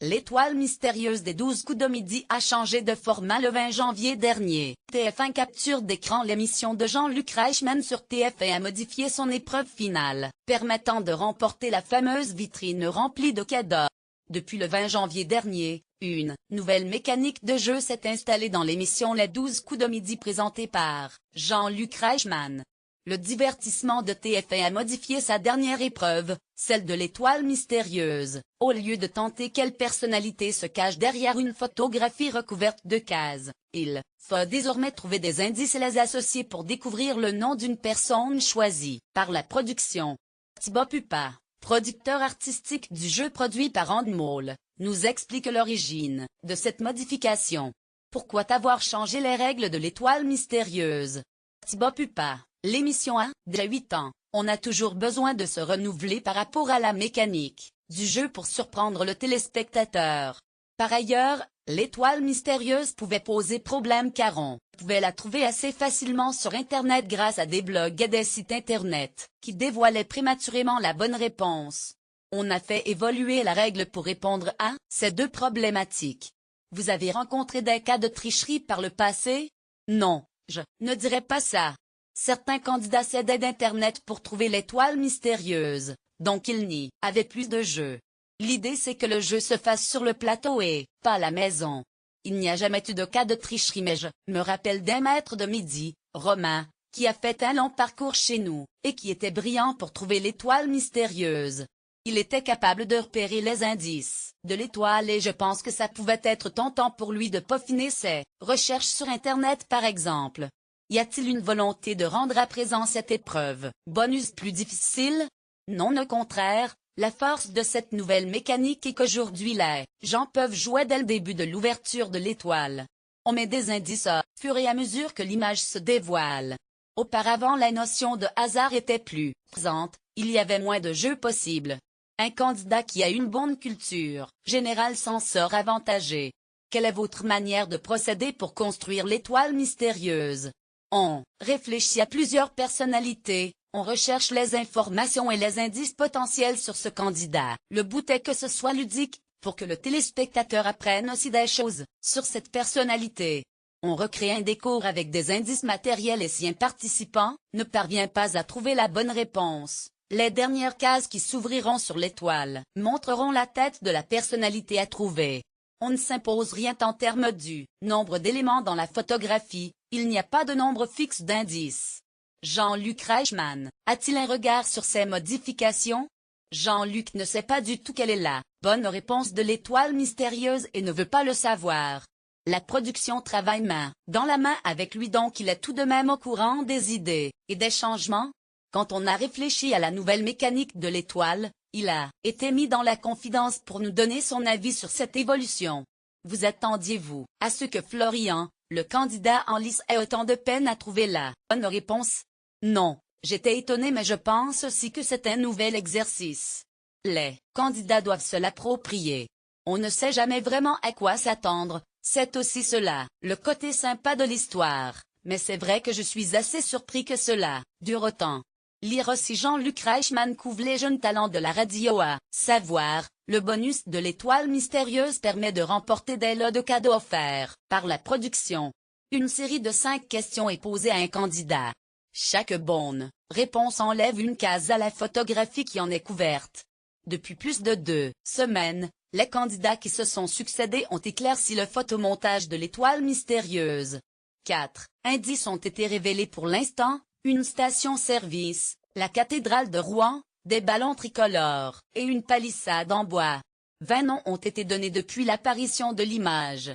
L'étoile mystérieuse des 12 coups de midi a changé de format le 20 janvier dernier. TF1 capture d'écran l'émission de Jean-Luc Reichmann sur TF1 a modifié son épreuve finale, permettant de remporter la fameuse vitrine remplie de cadeaux. Depuis le 20 janvier dernier, une nouvelle mécanique de jeu s'est installée dans l'émission Les 12 coups de midi présentée par Jean-Luc Reichmann. Le divertissement de TF1 a modifié sa dernière épreuve, celle de l'étoile mystérieuse. Au lieu de tenter quelle personnalité se cache derrière une photographie recouverte de cases, il faut désormais trouver des indices et les associer pour découvrir le nom d'une personne choisie par la production. Thibaut Pupa, producteur artistique du jeu produit par Endemol, nous explique l'origine de cette modification. Pourquoi avoir changé les règles de l'étoile mystérieuse? Thibaut Pupa. L'émission a déjà 8 ans, on a toujours besoin de se renouveler par rapport à la mécanique du jeu pour surprendre le téléspectateur. Par ailleurs, l'étoile mystérieuse pouvait poser problème car on pouvait la trouver assez facilement sur Internet grâce à des blogs et des sites Internet qui dévoilaient prématurément la bonne réponse. On a fait évoluer la règle pour répondre à ces deux problématiques. Vous avez rencontré des cas de tricherie par le passé? Non, je ne dirais pas ça. Certains candidats s'aidaient d'Internet pour trouver l'étoile mystérieuse, donc il n'y avait plus de jeu. L'idée c'est que le jeu se fasse sur le plateau et pas à la maison. Il n'y a jamais eu de cas de tricherie mais je me rappelle d'un maître de midi, Romain, qui a fait un long parcours chez nous, et qui était brillant pour trouver l'étoile mystérieuse. Il était capable de repérer les indices de l'étoile et je pense que ça pouvait être tentant pour lui de peaufiner ses recherches sur Internet par exemple. Y a-t-il une volonté de rendre à présent cette épreuve bonus plus difficile? Non, au contraire, la force de cette nouvelle mécanique est qu'aujourd'hui les gens peuvent jouer dès le début de l'ouverture de l'étoile. On met des indices au fur et à mesure que l'image se dévoile. Auparavant la notion de hasard était plus présente, il y avait moins de jeux possibles. Un candidat qui a une bonne culture générale s'en sort avantagé. Quelle est votre manière de procéder pour construire l'étoile mystérieuse? On réfléchit à plusieurs personnalités, on recherche les informations et les indices potentiels sur ce candidat. Le but est que ce soit ludique, pour que le téléspectateur apprenne aussi des choses sur cette personnalité. On recrée un décor avec des indices matériels et si un participant ne parvient pas à trouver la bonne réponse, les dernières cases qui s'ouvriront sur l'étoile montreront la tête de la personnalité à trouver. On ne s'impose rien en termes du nombre d'éléments dans la photographie, il n'y a pas de nombre fixe d'indices. Jean-Luc Reichmann, a-t-il un regard sur ces modifications? Jean-Luc ne sait pas du tout quelle est la bonne réponse de l'étoile mystérieuse et ne veut pas le savoir. La production travaille main dans la main avec lui donc il est tout de même au courant des idées et des changements. Quand on a réfléchi à la nouvelle mécanique de l'étoile, il a été mis dans la confidence pour nous donner son avis sur cette évolution. Vous attendiez-vous à ce que Florian, le candidat en lice, ait autant de peine à trouver la bonne réponse? Non, j'étais étonné mais je pense aussi que c'est un nouvel exercice. Les candidats doivent se l'approprier. On ne sait jamais vraiment à quoi s'attendre, c'est aussi cela, le côté sympa de l'histoire, mais c'est vrai que je suis assez surpris que cela dure autant. Lire aussi Jean-Luc Reichmann couvre les jeunes talents de la radio à savoir, le bonus de l'étoile mystérieuse permet de remporter des lots de cadeaux offerts par la production. Une série de 5 questions est posée à un candidat. Chaque bonne réponse enlève une case à la photographie qui en est couverte. Depuis plus de 2 semaines, les candidats qui se sont succédés ont éclairci le photomontage de l'étoile mystérieuse. 4 indices ont été révélés pour l'instant. Une station-service, la cathédrale de Rouen, des ballons tricolores, et une palissade en bois. 20 noms ont été donnés depuis l'apparition de l'image.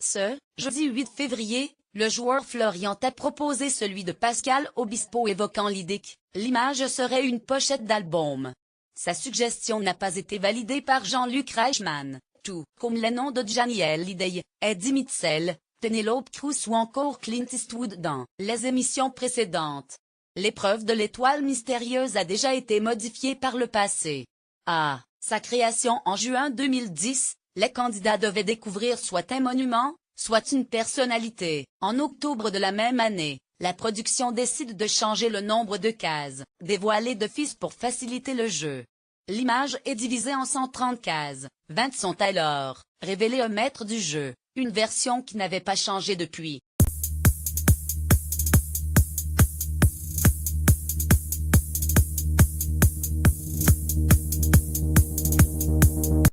Ce jeudi 8 février, le joueur Florian a proposé celui de Pascal Obispo évoquant l'idée que l'image serait une pochette d'album. Sa suggestion n'a pas été validée par Jean-Luc Reichmann, tout comme les noms de Johnny Hallyday, Eddie Mitchell, Penelope Cruz ou encore Clint Eastwood dans les émissions précédentes. L'épreuve de l'étoile mystérieuse a déjà été modifiée par le passé. À sa création en juin 2010, les candidats devaient découvrir soit un monument, soit une personnalité. En octobre de la même année, la production décide de changer le nombre de cases dévoilées d'office pour faciliter le jeu. L'image est divisée en 130 cases. 20 sont alors révélées au maître du jeu, une version qui n'avait pas changé depuis.